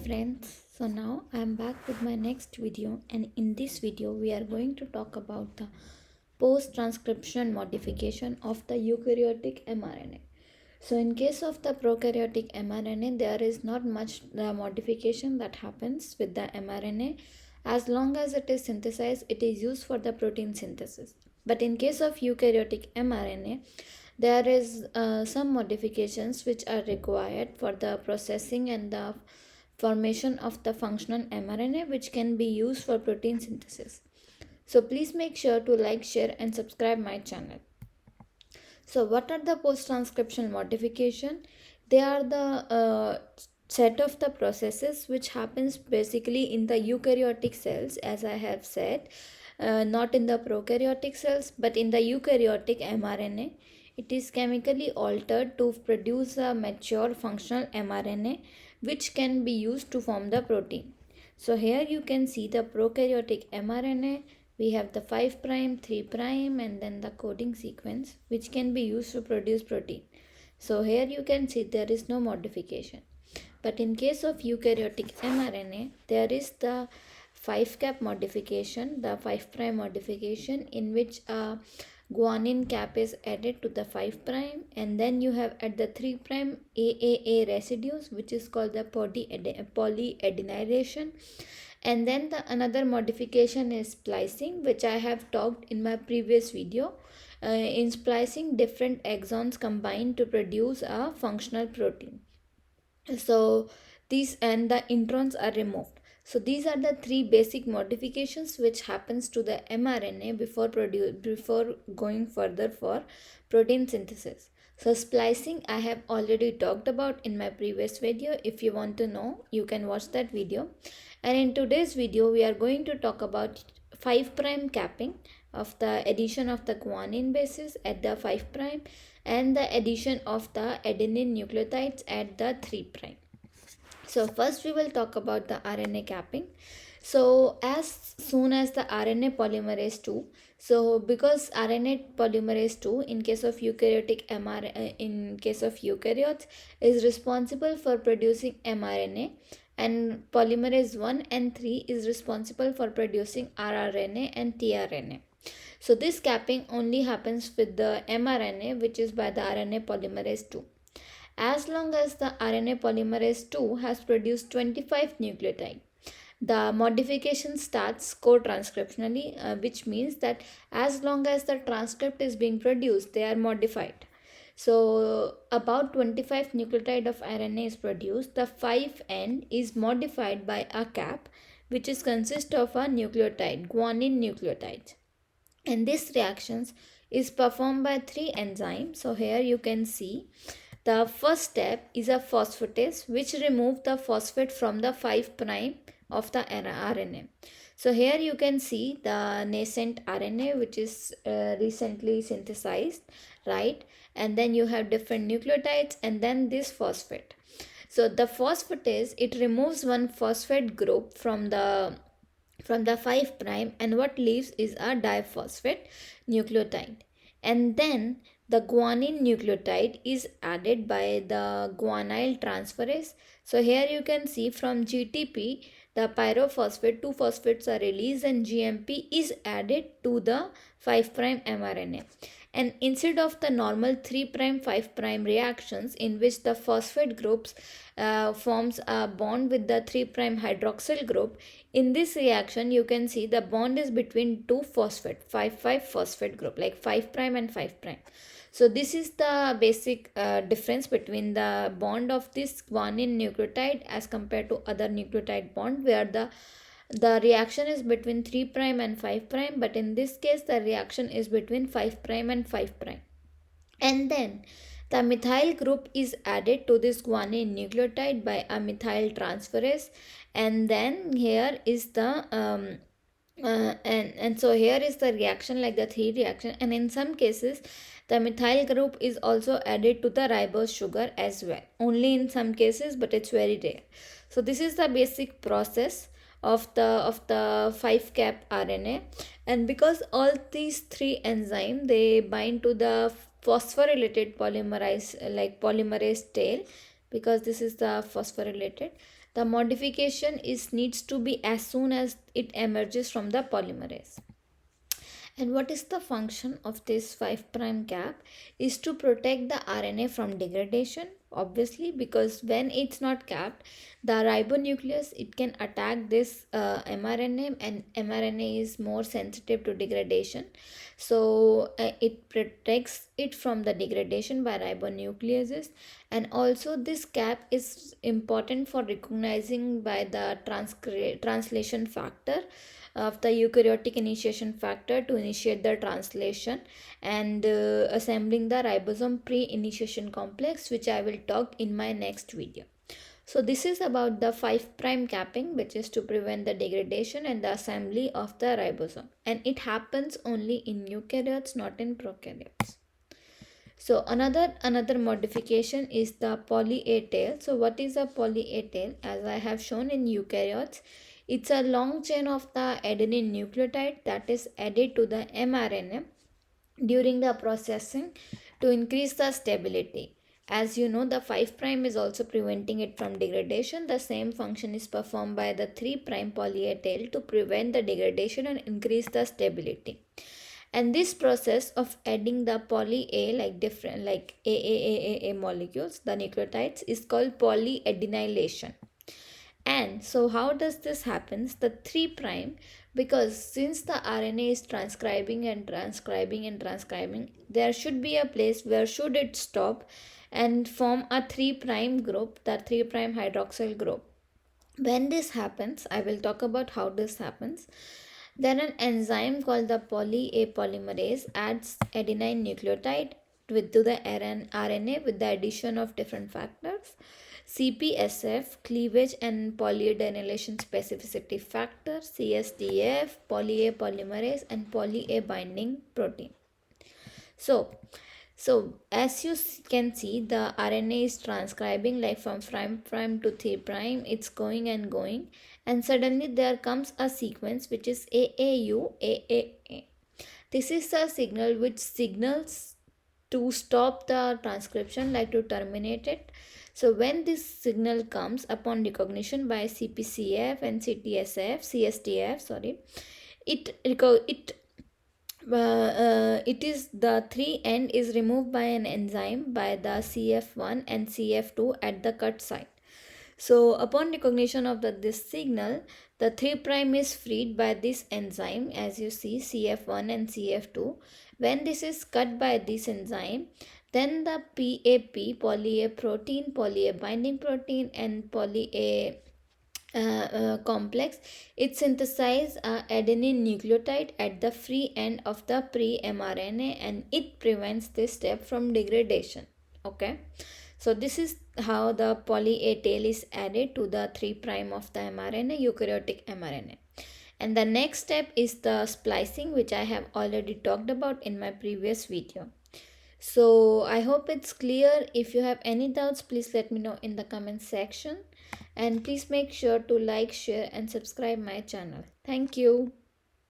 friends, so now I am back with my next video, and in this video we are going to talk about the post-transcription modification of the eukaryotic mRNA. So in case of the prokaryotic mRNA, there is not much modification that happens with the mRNA. As long as it is synthesized, it is used for the protein synthesis. But in case of eukaryotic mRNA, there is some modifications which are required for the processing and the formation of the functional mRNA, which can be used for protein synthesis. So please make sure to like, share and subscribe my channel. So what are the post-transcriptional modification? They are the set of the processes which happens basically in the eukaryotic cells, as I have said, not in the prokaryotic cells but in the eukaryotic mRNA. It is chemically altered to produce a mature functional mRNA which can be used to form the protein. So here you can see the prokaryotic mRNA. We have the 5', 3', and then the coding sequence which can be used to produce protein. So here you can see there is no modification. But in case of eukaryotic mRNA, there is the 5' modification, the 5' modification, in which a guanine cap is added to the 5', and then you have at the 3' AAA residues, which is called the polyadenylation. And then the another modification is splicing, which I have talked in my previous video. In splicing, different exons combine to produce a functional protein. So these and the introns are removed. So these are the three basic modifications which happens to the mRNA before going further for protein synthesis. So splicing I have already talked about in my previous video. If you want to know, you can watch that video. And in today's video we are going to talk about 5' capping of the addition of the guanine bases at the 5' and the addition of the adenine nucleotides at the 3'. So first we will talk about the RNA capping. So as soon as the RNA polymerase 2, so because RNA polymerase 2 in case of eukaryotic in case of eukaryotes is responsible for producing mRNA, and polymerase 1 and 3 is responsible for producing rRNA and tRNA. So this capping only happens with the mRNA, which is by the RNA polymerase 2. As long as the RNA polymerase 2 has produced 25 nucleotide, the modification starts co-transcriptionally, which means that as long as the transcript is being produced, they are modified. So about 25 nucleotide of RNA is produced. The 5' end is modified by a cap, which is consist of a nucleotide, guanine nucleotide. And this reactions is performed by 3 enzymes. So here you can see the first step is a phosphatase, which remove the phosphate from the 5' of the RNA. So here you can see the nascent RNA, which is recently synthesized, right? And then you have different nucleotides and then this phosphate. So the phosphatase, it removes one phosphate group from the 5' and what leaves is a diphosphate nucleotide. And then the guanine nucleotide is added by the guanyl transferase. So here you can see from GTP, the pyrophosphate, 2 phosphates are released and GMP is added to the 5' mRNA. And instead of the normal 3', 5' reactions in which the phosphate groups forms a bond with the 3' hydroxyl group, in this reaction you can see the bond is between 2 phosphate, 5' phosphate group, like 5' and 5'. So this is the basic difference between the bond of this guanine nucleotide as compared to other nucleotide bond, where the reaction is between 3' and 5', but in this case the reaction is between 5' and 5'. And then the methyl group is added to this guanine nucleotide by a methyl transferase, and then here is the and so here is the reaction, like the 3 reaction, and in some cases the methyl group is also added to the ribose sugar as well, only in some cases, but it's very rare. So this is the basic process of the 5' RNA, and because all these 3 enzymes they bind to the phosphorylated polymerase, like polymerase tail, because this is the phosphorylated, The modification needs to be as soon as it emerges from the polymerase. And what is the function of this 5' cap? Is to protect the RNA from degradation, obviously, because when it's not capped, the ribonucleus, it can attack this mRNA, and mRNA is more sensitive to degradation. So it protects it from the degradation by ribonucleases. And also this cap is important for recognizing by the translation factor of the eukaryotic initiation factor to initiate the translation, and assembling the ribosome pre-initiation complex, which I will talk in my next video. So this is about the 5' capping, which is to prevent the degradation and the assembly of the ribosome, and it happens only in eukaryotes, not in prokaryotes. So another modification is the poly-A tail. So what is a poly-A tail? As I have shown in eukaryotes, it's a long chain of the adenine nucleotide that is added to the mRNA during the processing to increase the stability. As you know, the 5' is also preventing it from degradation. The same function is performed by the 3' poly-A tail to prevent the degradation and increase the stability. And this process of adding the poly-A like A molecules, the nucleotides, is called polyadenylation. And so how does this happen? The 3', because since the RNA is transcribing and transcribing and transcribing, there should be a place where should it stop and form a 3' group, the 3' hydroxyl group. When this happens, I will talk about how this happens. Then an enzyme called the poly-A polymerase adds adenine nucleotide to the RNA with the addition of different factors: CPSF, cleavage and polyadenylation specificity factor, CSTF, poly-A polymerase, and poly-A binding protein. So as you can see, the RNA is transcribing like from prime to 3', it's going and going, and suddenly there comes a sequence which is AAU AAA. This is the signal which signals to stop the transcription, like to terminate it. So when this signal comes upon recognition by CPCF and CSTF, it is the 3 end is removed by an enzyme by the CF1 and CF2 at the cut site. So upon recognition of this signal, the 3' is freed by this enzyme, as you see, CF1 and CF2. When this is cut by this enzyme, then the PAP, poly-A protein, poly-A binding protein, and poly-A complex, it synthesizes adenine nucleotide at the free end of the pre-mRNA, and it prevents this step from degradation. Okay, so this is how the poly-A tail is added to the 3' of the mRNA, eukaryotic mRNA. And the next step is the splicing, which I have already talked about in my previous video. So I hope it's clear. If you have any doubts, please let me know in the comment section, and please make sure to like, share and subscribe my channel. Thank you.